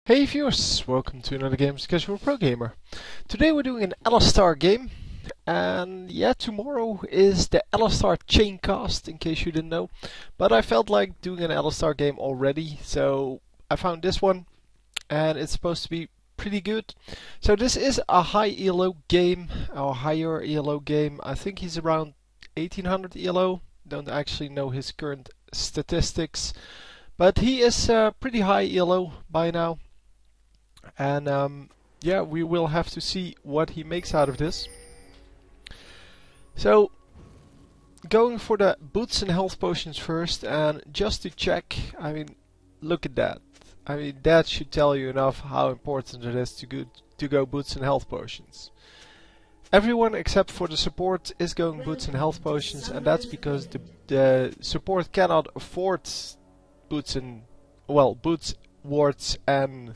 Hey viewers, welcome to another Games Casual Pro Gamer. Today we're doing an Alistar game, and yeah, tomorrow is the Alistar chain cast, in case you didn't know. But I felt like doing an Alistar game already, so I found this one, and it's supposed to be pretty good. So this is a high ELO game, or higher ELO game. I think he's around 1800 ELO. Don't actually know his current statistics, but he is pretty high ELO by now. And yeah, we will have to see what he makes out of this. So, going for the boots and health potions first, and just to check, I mean, look at that. I mean, that should tell you enough how important it is to go boots and health potions. Everyone except for the support is going boots and health potions, and that's because the support cannot afford boots, wards, and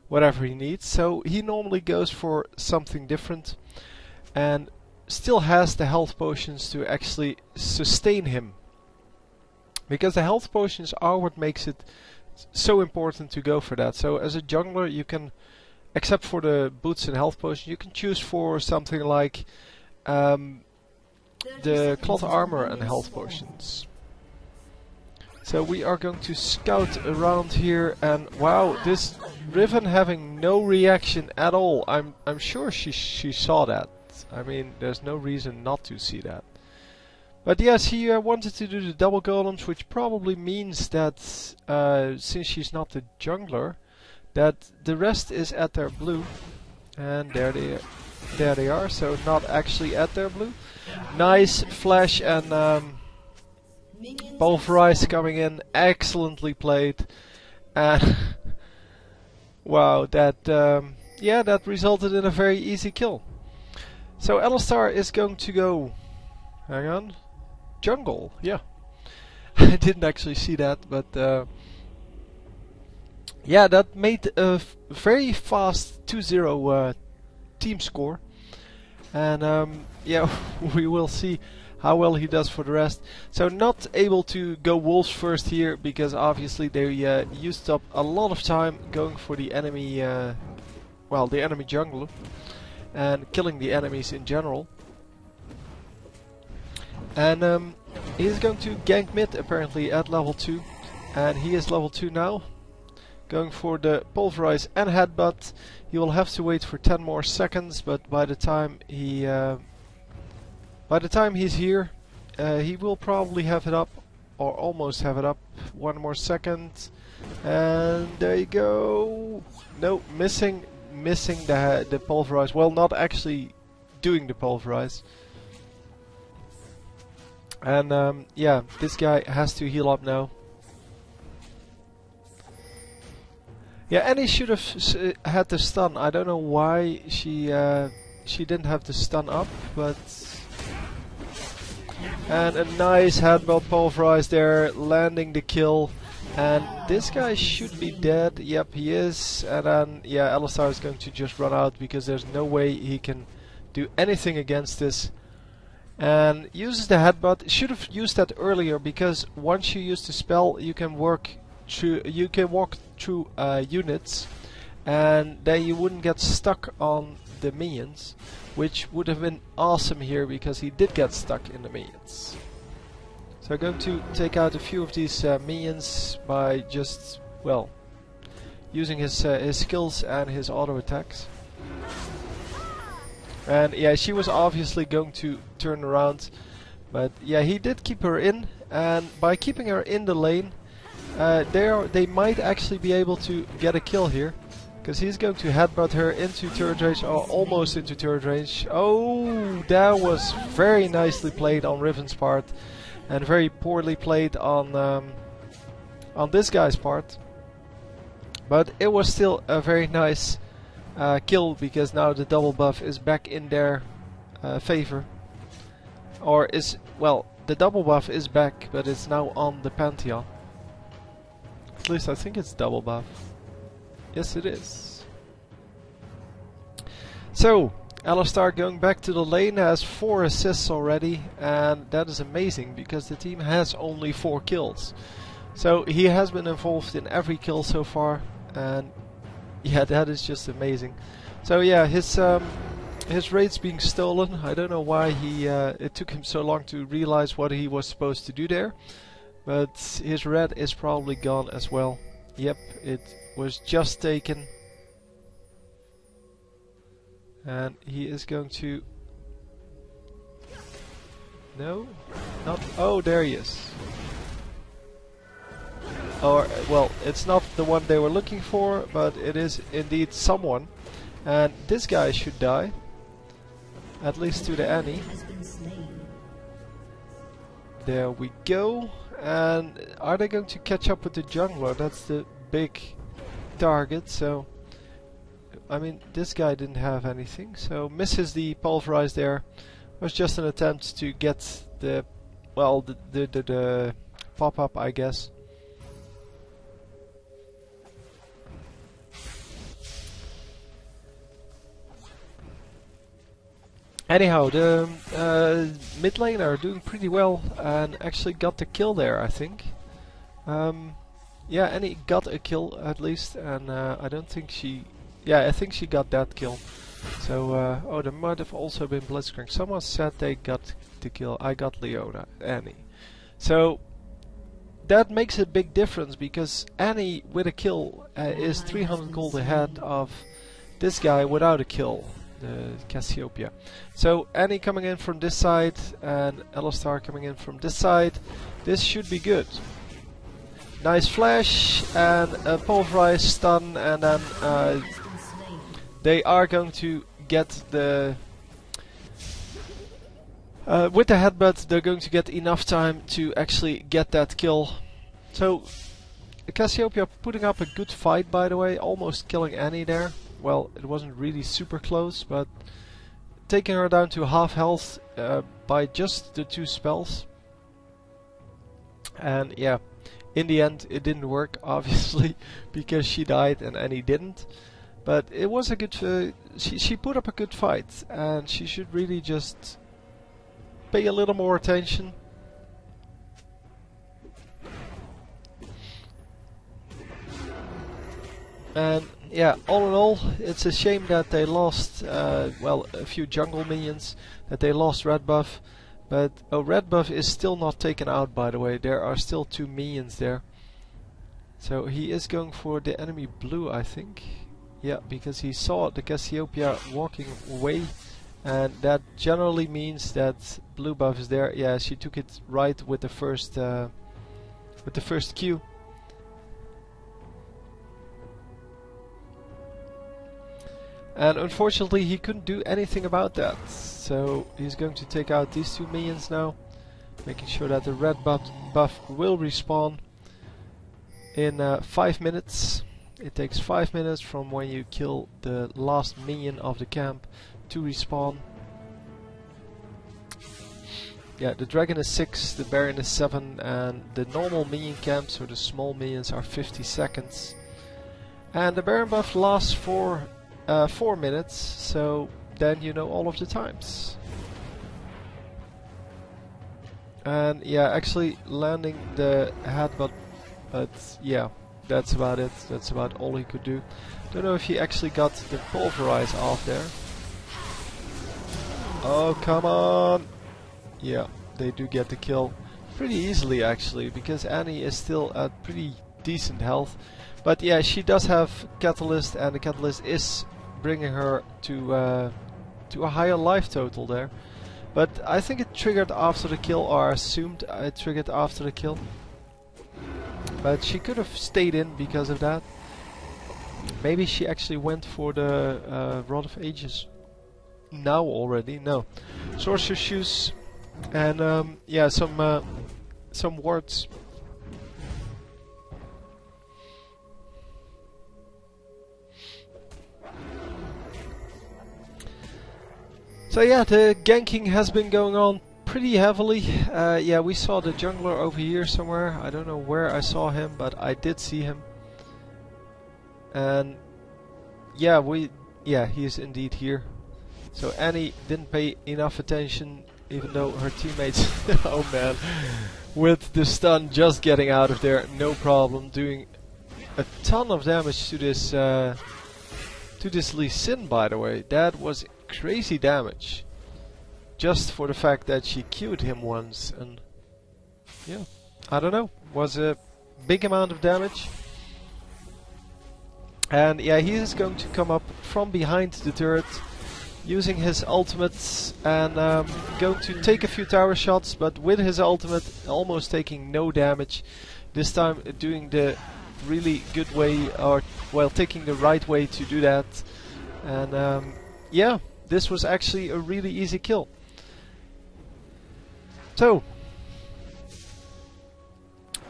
whatever he needs. So he normally goes for something different and still has the health potions to actually sustain him. Because the health potions are what makes it so important to go for that. So as a jungler you can, except for the boots and health potions, you can choose for something like the cloth armor and health potions. So we are going to scout around here, and wow, this Riven having no reaction at all. I'm sure she saw that. I mean, there's no reason not to see that. But yes, he wanted to do the double golems, which probably means that since she's not the jungler, that the rest is at their blue, and there they are. So not actually at their blue. Nice flash and. Pulverize coming in, excellently played, and wow, that that resulted in a very easy kill. So Alistar is going to go, hang on, jungle, yeah. I didn't actually see that, but yeah, that made a very fast 2-0 team score, and yeah, we will see how well he does for the rest. So not able to go wolves first here, because obviously they used up a lot of time going for the enemy, the enemy jungler, and killing the enemies in general. And he's going to gank mid apparently at level 2, and he is level 2 now. Going for the pulverize and headbutt. He will have to wait for 10 more seconds, but by the time he's here, he will probably have it up, or almost have it up. One more second, and there you go. No, missing the pulverize. Well, not actually doing the pulverize. And yeah, this guy has to heal up now. Yeah, and he should have had the stun. I don't know why she didn't have the stun up, but. And a nice headbutt pulverize there, landing the kill. And this guy should be dead. Yep, he is. And then, yeah, Alistar is going to just run out, because there's no way he can do anything against this. And uses the headbutt. Should have used that earlier, because once you use the spell, you can walk through units, and then you wouldn't get stuck on the minions, which would have been awesome here, because he did get stuck in the minions. So I'm going to take out a few of these minions by just, well, using his skills and his auto attacks. And yeah, she was obviously going to turn around, but yeah, he did keep her in, and by keeping her in the lane, they might actually be able to get a kill here. Because he's going to headbutt her into turret range, or almost into turret range. Oh, that was very nicely played on Riven's part, and very poorly played on this guy's part. But it was still a very nice kill, because now the double buff is back in their favor. Or is, well, the double buff is back, but it's now on the Pantheon. At least I think it's double buff. Yes, it is. So, Alistar going back to the lane has 4 assists already, and that is amazing, because the team has only 4 kills. So he has been involved in every kill so far, and Yeah, that is just amazing. So yeah, his raid's being stolen. I don't know why it took him so long to realize what he was supposed to do there. But his red is probably gone as well. Yep, it was just taken. And he is going to... No? Not... Oh, there he is. Or, well, it's not the one they were looking for, but it is indeed someone. And this guy should die. At least to the Annie. There we go. And are they going to catch up with the jungler? That's the big target. So, I mean, this guy didn't have anything. So, misses the pulverize there. It was just an attempt to get the, well, the pop-up, I guess. Anyhow, the mid lane are doing pretty well and actually got the kill there, I think. Yeah, Annie got a kill at least, and I don't think she... Yeah, I think she got that kill. So, oh, there might have also been Blitzcrank. Someone said they got the kill. I got Leona, Annie. So, that makes a big difference, because Annie with a kill is 300 gold ahead of this guy without a kill. The Cassiopeia. So Annie coming in from this side and Alistar coming in from this side. This should be good. Nice flash and a pulverize stun, and then they are going to get the with the headbutt. They're going to get enough time to actually get that kill. So Cassiopeia putting up a good fight, by the way, almost killing Annie there. Well, it wasn't really super close, but taking her down to half health by just the 2 spells. And yeah, in the end it didn't work, obviously, because she died and Annie didn't. But it was a good... she put up a good fight, and she should really just pay a little more attention. And yeah, all in all, it's a shame that they lost, well, a few jungle minions, that they lost red buff. But, oh, red buff is still not taken out, by the way. There are still 2 minions there. So he is going for the enemy blue, I think. Yeah, because he saw the Cassiopeia walking away. And that generally means that blue buff is there. Yeah, she took it right with the first Q. And unfortunately he couldn't do anything about that. So he's going to take out these 2 minions now, making sure that the red buff will respawn in 5 minutes. It takes 5 minutes from when you kill the last minion of the camp to respawn. Yeah, the dragon is 6, the baron is 7, and the normal minion camps, or the small minions, are 50 seconds. And the baron buff lasts for 4 minutes, so then you know all of the times. And yeah, actually landing the headbutt, but yeah, that's about it. That's about all he could do. Don't know if he actually got the pulverize off there. Oh, come on! Yeah, they do get the kill pretty easily, actually, because Annie is still at pretty decent health. But yeah, she does have Catalyst, and the Catalyst is bringing her to a higher life total there. But I think it triggered after the kill, or assumed it triggered after the kill. But she could have stayed in because of that. Maybe she actually went for the Rod of Ages now already. No, Sorcerer's Shoes, and yeah, some wards. So yeah, the ganking has been going on pretty heavily. Yeah, we saw the jungler over here somewhere. I don't know where I saw him, but I did see him. And yeah, he is indeed here. So Annie didn't pay enough attention, even though her teammates, oh man, with the stun just getting out of there, no problem, doing a ton of damage to this to this Lee Sin, by the way. That was crazy damage. Just for the fact that she Q'd him once, and yeah, I don't know, was a big amount of damage. And yeah, he is going to come up from behind the turret using his ultimate and going to take a few tower shots, but with his ultimate almost taking no damage. This time doing the really good way, or well, taking the right way to do that. And yeah, this was actually a really easy kill. So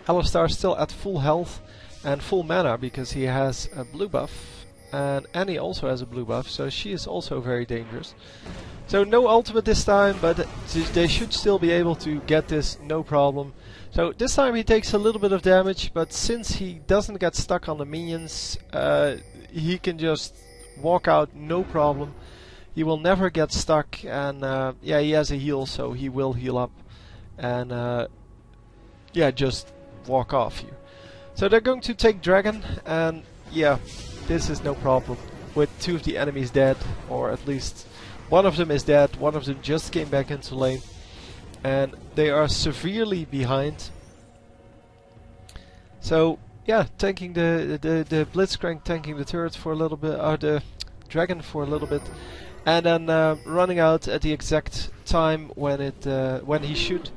Alistar still at full health and full mana because he has a blue buff, and Annie also has a blue buff, so she is also very dangerous. So no ultimate this time, but they should still be able to get this no problem. So this time he takes a little bit of damage, but since he doesn't get stuck on the minions, he can just walk out no problem. He will never get stuck, and yeah, he has a heal, so he will heal up and yeah, just walk off here. So they're going to take Dragon, and yeah, this is no problem with two of the enemies dead, or at least one of them is dead, one of them just came back into lane, and they are severely behind. So yeah, tanking the Blitzcrank, tanking the turret for a little bit, or the Dragon for a little bit, and then running out at the exact time when he should.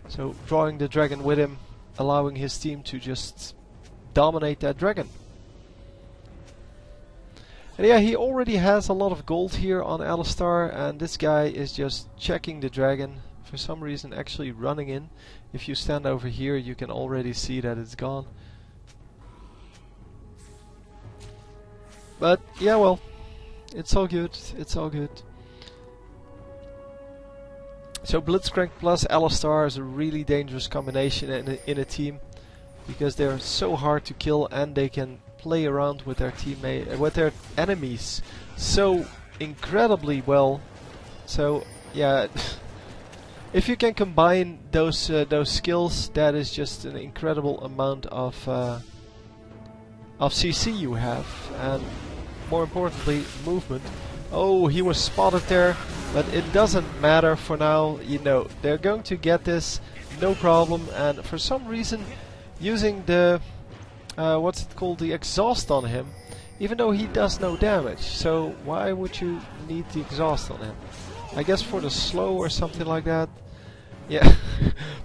So drawing the Dragon with him, allowing his team to just dominate that Dragon. And yeah, he already has a lot of gold here on Alistar, and this guy is just checking the Dragon. For some reason actually running in. If you stand over here you can already see that it's gone. But yeah, well, it's all good, it's all good. So Blitzcrank plus Alistar is a really dangerous combination in a team, because they're so hard to kill and they can play around with their teammate, with their enemies so incredibly well. So yeah, if you can combine those skills, that is just an incredible amount of CC you have, and more importantly, movement. Oh, he was spotted there, but it doesn't matter for now. You know, they're going to get this, no problem. And for some reason, using the what's it called, the exhaust on him, even though he does no damage. So why would you need the exhaust on him? I guess for the slow or something like that. Yeah,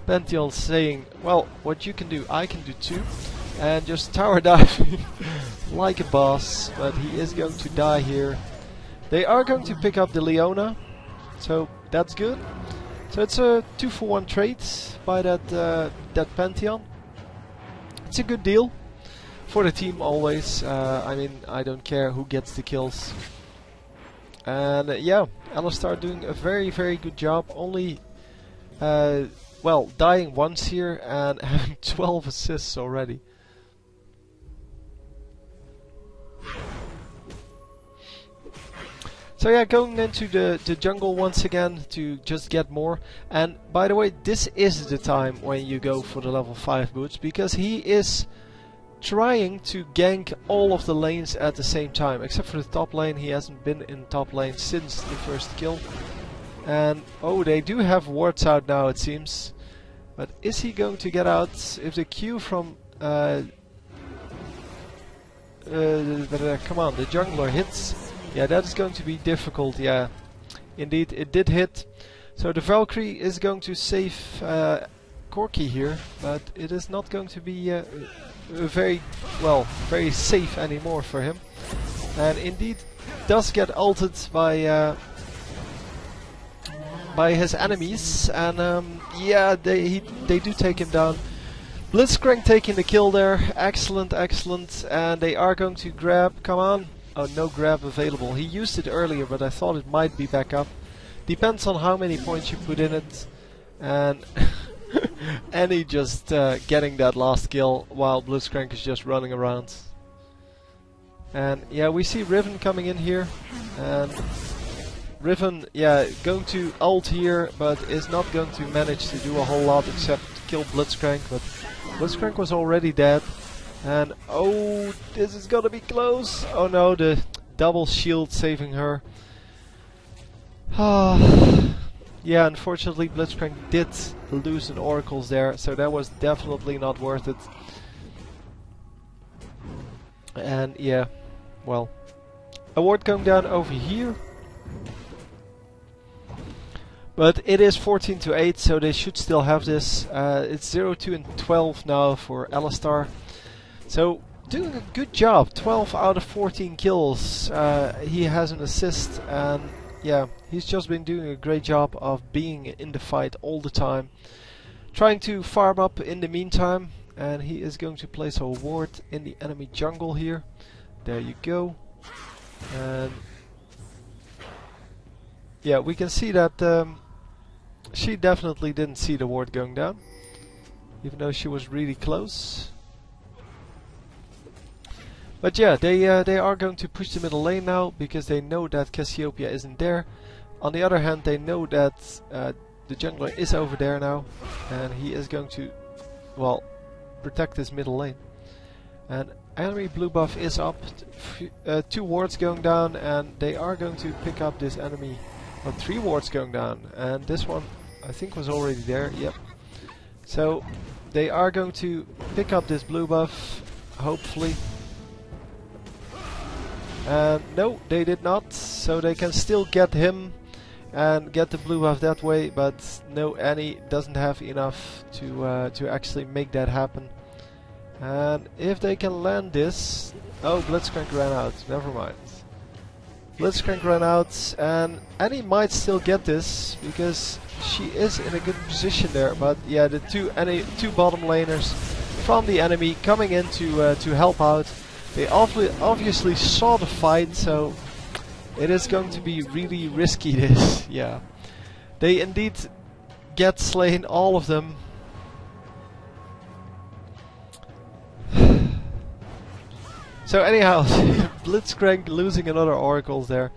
Pantheon saying, well, what you can do, I can do too, and just tower dive like a boss. But he is going to die here. They are going to pick up the Leona, so that's good. So it's a 2-for-1 trade by that Pantheon. It's a good deal for the team always. I mean, I don't care who gets the kills. And yeah, Alistar doing a very, very good job. Only, well, dying once here and having 12 assists already. So yeah, going into the jungle once again to just get more. And by the way, this is the time when you go for the level 5 boots, because he is trying to gank all of the lanes at the same time, except for the top lane. He hasn't been in top lane since the first kill. And oh, they do have wards out now, it seems. But is he going to get out? If the Q from come on, the jungler hits, yeah, that is going to be difficult. Yeah, indeed, it did hit. So the Valkyrie is going to save Corki here, but it is not going to be very safe anymore for him. And indeed, does get ulted by his enemies, and yeah, they do take him down. Blitzcrank taking the kill there. Excellent, excellent. And they are going to grab. Come on. Oh, no grab available. He used it earlier, but I thought it might be back up. Depends on how many points you put in it. And Annie just getting that last kill while Blitzcrank is just running around. And yeah, we see Riven coming in here. And Riven, yeah, going to ult here, but is not going to manage to do a whole lot except kill Blitzcrank. But Blitzcrank was already dead. And oh, this is gonna be close. Oh no, the double shield saving her. Yeah, unfortunately Blitzcrank did lose an Oracles there, so that was definitely not worth it. And yeah, well, a ward going down over here. But it is 14 to 8, so they should still have this. It's 0-2 and 12 now for Alistar. So doing a good job. 12 out of 14 kills. He has an assist, and yeah, he's just been doing a great job of being in the fight all the time. Trying to farm up in the meantime, and he is going to place a ward in the enemy jungle here. There you go. And yeah, we can see that she definitely didn't see the ward going down, even though she was really close. But yeah, they are going to push the middle lane now, because they know that Cassiopeia isn't there. On the other hand, they know that the jungler is over there now, and he is going to, well, protect this middle lane. And enemy blue buff is up, 2 wards going down, and they are going to pick up this enemy. Well, 3 wards going down, and this one I think was already there. Yep. So they are going to pick up this blue buff, hopefully. And no, they did not. So they can still get him and get the blue buff that way, but no, Annie doesn't have enough to actually make that happen. And if they can land this, oh, Blitzcrank ran out. Never mind. Blitzcrank ran out, and Annie might still get this because she is in a good position there. But yeah, the two bottom laners from the enemy coming in to help out. They obviously saw the fight, so it is going to be really risky. This, yeah, they indeed get slain, all of them. So anyhow, Blitzcrank losing another Oracles there.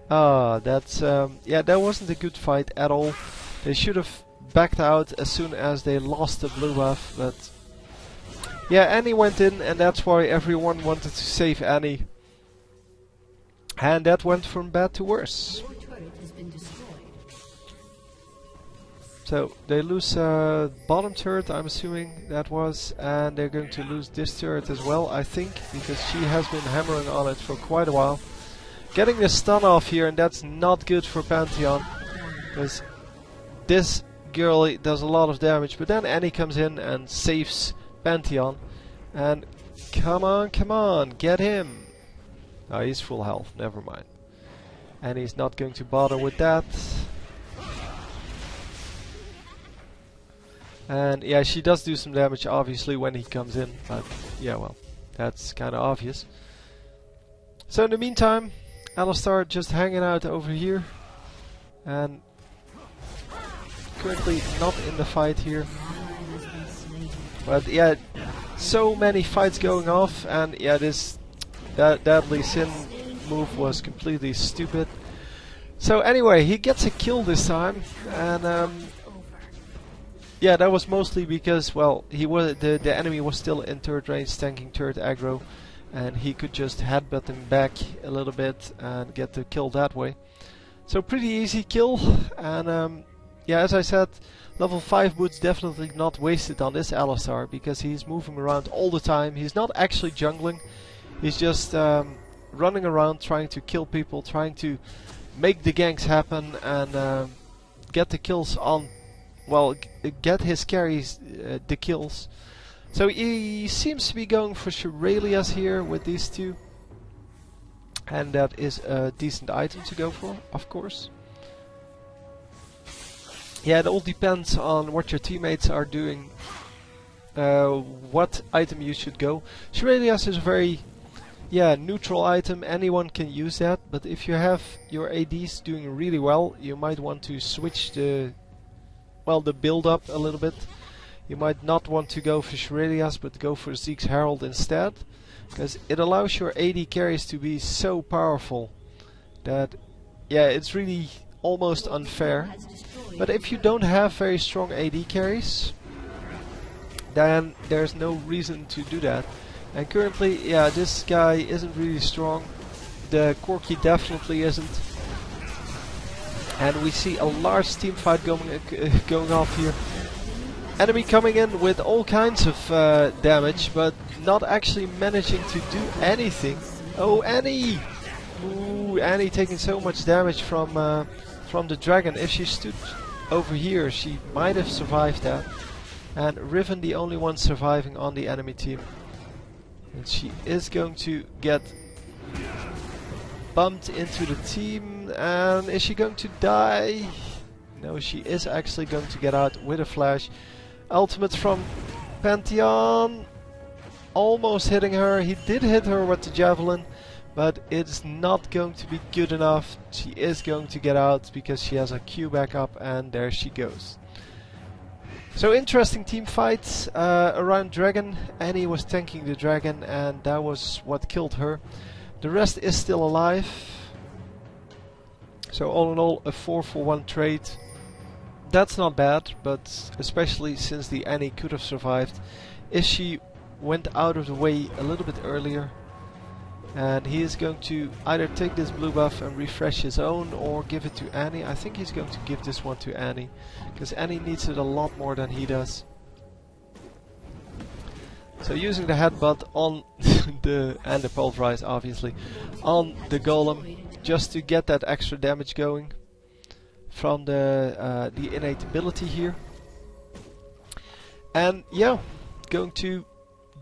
That's yeah, that wasn't a good fight at all. They should have backed out as soon as they lost the blue buff, but yeah, Annie went in, and that's why everyone wanted to save Annie. And that went from bad to worse. So they lose bottom turret, I'm assuming that was, and they're going to lose this turret as well, I think, because she has been hammering on it for quite a while. Getting the stun off here, and that's not good for Pantheon, because this girl does a lot of damage. But then Annie comes in and saves Pantheon, and come on, get him! Oh, he's full health, never mind. And he's not going to bother with that. And yeah, she does do some damage obviously when he comes in, but yeah, well, that's kind of obvious. So in the meantime, Alistar just hanging out over here, and currently not in the fight here. But yeah, so many fights going off, and yeah, that Deadly Sin move was completely stupid. So anyway, he gets a kill this time, and yeah, that was mostly because, well, the enemy was still in turret range, tanking turret aggro, and he could just headbutt him back a little bit and get the kill that way. So pretty easy kill, and yeah, as I said, level 5 boots definitely not wasted on this Alistar, because he's moving around all the time. He's not actually jungling, he's just running around trying to kill people, trying to make the ganks happen, and get the kills on. Well, get his carries the kills. So he seems to be going for Shurelias here with these two. And that is a decent item to go for, of course. Yeah, it all depends on what your teammates are doing. What item you should go. Shurelias is a very neutral item. Anyone can use that. But if you have your ADs doing really well, you might want to switch the build up a little bit. You might not want to go for Shurelias, but go for Zeke's Herald instead, because it allows your AD carries to be so powerful that, yeah, it's really almost unfair. But if you don't have very strong AD carries, then there's no reason to do that. And currently, yeah, this guy isn't really strong. the Corki definitely isn't. And we see a large team fight going off here. Enemy coming in with all kinds of damage, but not actually managing to do anything. Oh, Annie! Ooh, Annie taking so much damage from the dragon. If she stood over here, she might have survived that. And Riven the only one surviving on the enemy team. And she is going to get bumped into the team. And is she going to die? No, she is actually going to get out with a flash. Ultimate from Pantheon. Almost hitting her. He did hit her with the javelin, but it's not going to be good enough. She is going to get out because she has a Q back up, and there she goes. So interesting team fight around Dragon. Annie was tanking the Dragon, and that was what killed her. The rest is still alive. So all in all, a 4-for-1 trade. That's not bad, but especially since the Annie could have survived if she went out of the way a little bit earlier. And he is going to either take this blue buff and refresh his own, or give it to Annie. I think he's going to give this one to Annie, because Annie needs it a lot more than he does. So using the headbutt on and the pulverize obviously on the golem, just to get that extra damage going from the innate ability here. And yeah, going to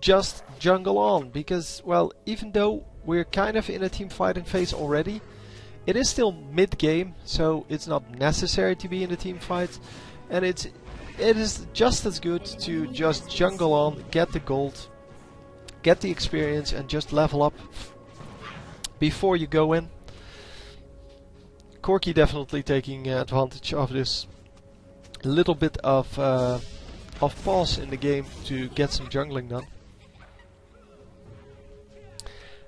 just jungle on, because, well, even though we're kind of in a team fighting phase already, it is still mid-game, so it's not necessary to be in a team fight, and it is just as good to just jungle on, get the gold, get the experience, and just level up before you go in. Corki definitely taking advantage of this little bit of pause in the game to get some jungling done.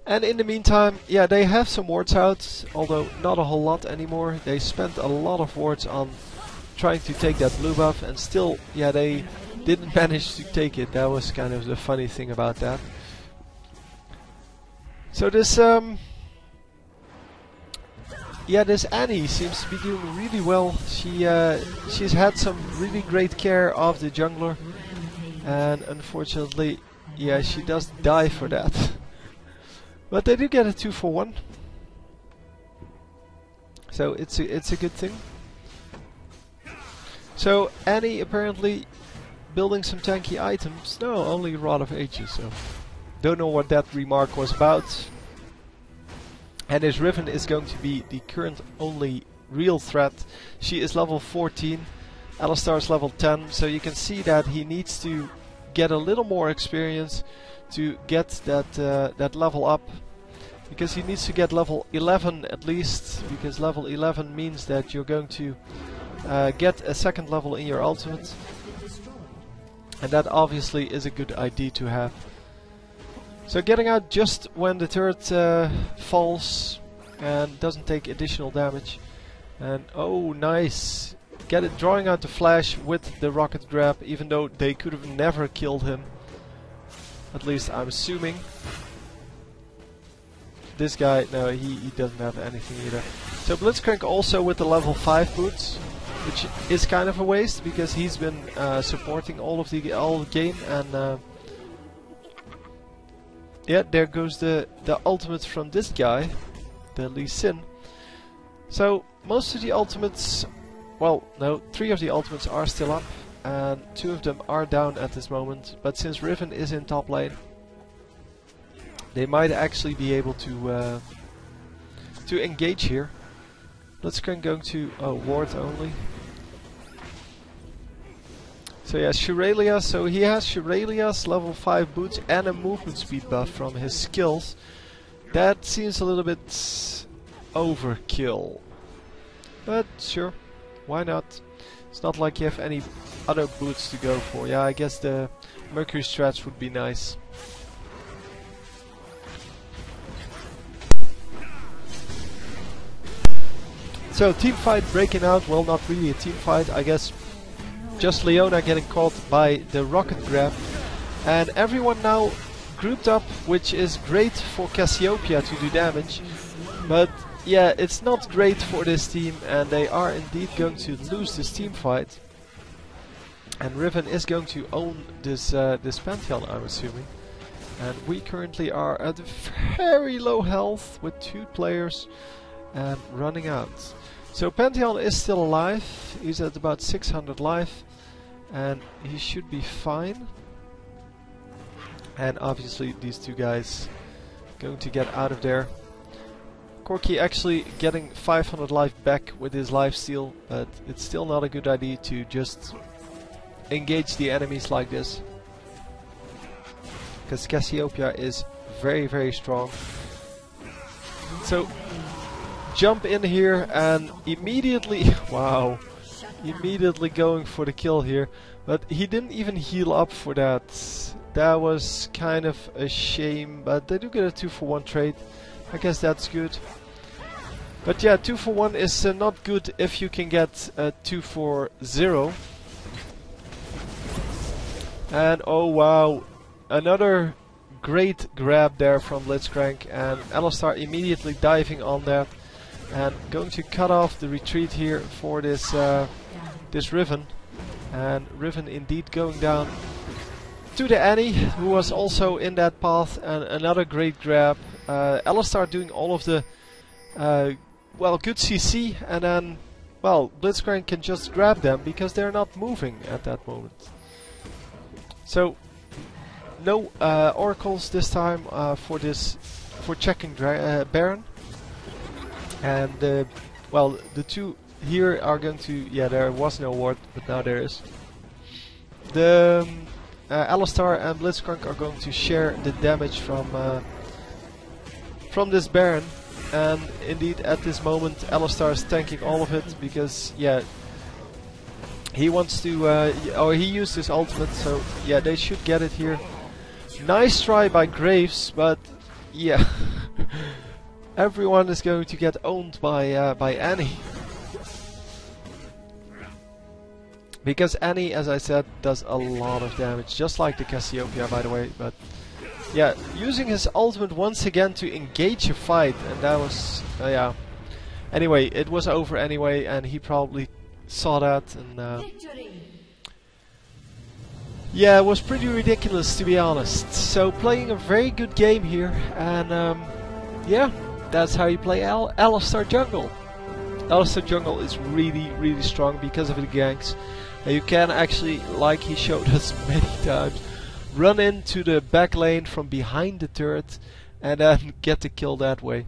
And in the meantime, yeah, they have some wards out, although not a whole lot anymore. They spent a lot of wards on trying to take that blue buff, and still, yeah, they didn't manage to take it. That was kind of the funny thing about that. So this, yeah, this Annie seems to be doing really well. She's had some really great care of the jungler, and unfortunately, yeah, she does die for that. But they do get a 2-for-1, so it's a good thing. So Annie apparently building some tanky items. No, only Rod of Ages. So don't know what that remark was about. And his Riven is going to be the current only real threat. She is level 14, Alistar is level 10, so you can see that he needs to get a little more experience to get that level up, because he needs to get level 11 at least, because level 11 means that you're going to get a second level in your ultimate, and that obviously is a good idea to have. So getting out just when the turret falls and doesn't take additional damage, and oh nice, get it, drawing out the flash with the rocket grab, even though they could have never killed him. At least I'm assuming. This guy, no, he doesn't have anything either. So Blitzcrank also with the level 5 boots, which is kind of a waste because he's been supporting all the game, and yeah, there goes the ultimate from this guy, the Lee Sin. So most of the ultimates, well, no, 3 of the ultimates are still up, and 2 of them are down at this moment. But since Riven is in top lane, they might actually be able to engage here. Blitzcrank going to ward only. So yeah, Shurelias, so he has Shurelias, level 5 boots, and a movement speed buff from his skills. That seems a little bit overkill. But sure, why not? It's not like you have any other boots to go for. Yeah, I guess the Mercury Strats would be nice. So team fight breaking out. Well, not really a team fight, I guess. Just Leona getting caught by the rocket grab, and everyone now grouped up, which is great for Cassiopeia to do damage. But yeah, it's not great for this team, and they are indeed going to lose this team fight. And Riven is going to own this this Pantheon, I'm assuming. And we currently are at very low health with 2 players and running out. So Pantheon is still alive. He's at about 600 life, and he should be fine. And obviously these 2 guys going to get out of there. Corki actually getting 500 life back with his lifesteal, but it's still not a good idea to just engage the enemies like this, because Cassiopeia is very, very strong. So jump in here and immediately, wow, immediately going for the kill here. But he didn't even heal up for that. That was kind of a shame, but they do get a 2-for-1 trade. I guess that's good. But yeah, 2-for-1 is not good if you can get 2-for-0. And oh wow, another great grab there from Blitzcrank, and Alistar immediately diving on that and going to cut off the retreat here for this this Riven. And Riven indeed going down to the Annie, who was also in that path, and another great grab. Alistar doing all of the well, good CC, and then well, Blitzcrank can just grab them because they're not moving at that moment. So no oracles this time for checking Baron, and well, the 2 here are going to, yeah, there was no ward, but now there is. The Alistar and Blitzcrank are going to share the damage from this Baron, and indeed at this moment Alistar is tanking all of it because yeah, he wants to, or he used his ultimate, so yeah, they should get it here. Nice try by Graves, but yeah, everyone is going to get owned by Annie. Because Annie, as I said, does a lot of damage, just like the Cassiopeia, by the way. But yeah, using his ultimate once again to engage a fight, and that was, yeah. Anyway, it was over anyway, and he probably saw that, and yeah, it was pretty ridiculous, to be honest. So playing a very good game here, and yeah, that's how you play Alistar jungle. Alistar jungle is really, really strong because of the ganks. You can actually, like he showed us many times, run into the back lane from behind the turret and then get the kill that way,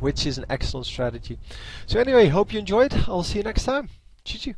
which is an excellent strategy. So anyway, hope you enjoyed. I'll see you next time. GG.